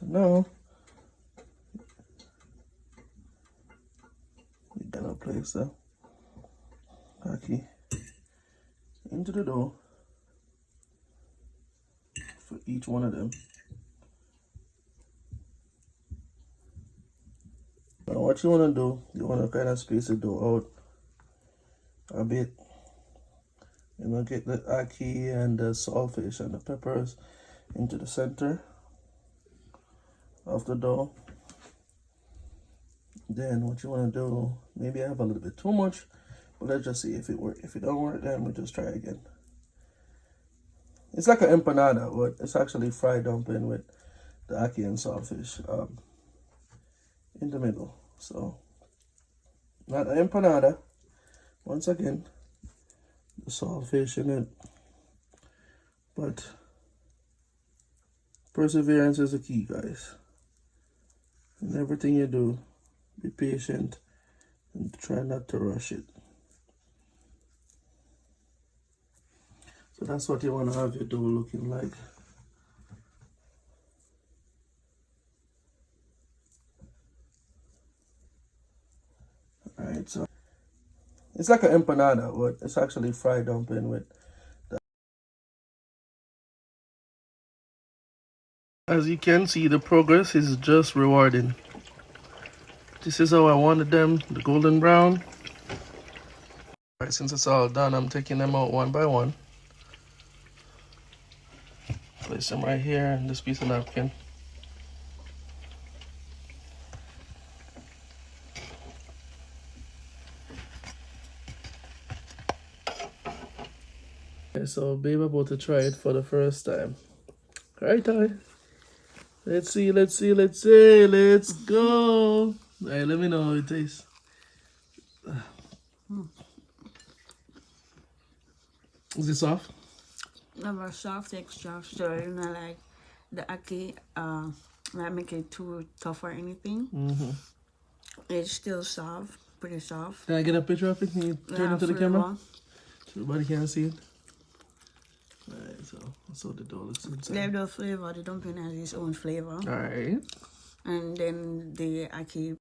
So now we're gonna place the ackee into the dough for each one of them. Now what you want to do, you want to kind of space the dough out a bit. You're going to get the ackee and the saltfish and the peppers into the center of the dough. Then what you want to do, maybe I have a little bit too much, but let's just see if it works. If it don't work, then we'll just try again. It's like an empanada, but it's actually fried dumpling with the ackee and saltfish in the middle. So, not an empanada. Once again, the saltfish in it. But perseverance is the key, guys. In everything you do, be patient and try not to rush it. So that's what you want to have your dough looking like. Alright, so it's like an empanada, but it's actually fried dumpling with the... As you can see, the progress is just rewarding. This is how I wanted them, the golden brown. Alright, since it's all done, I'm taking them out one by one. Place them right here in this piece of napkin. Okay, so babe about to try it for the first time. Alright, Ty. Let's see, let's go. Alright, let me know how it tastes. Is it soft? Never soft texture, so you know, like the ackee, not make it too tough or anything. It's still soft, pretty soft. Can I get a picture of it? Can you turn it to the camera? So everybody can see it. Alright, so that's how the dough looks inside. They have the flavor, the dumpling has its own flavor. Alright. And then the ackee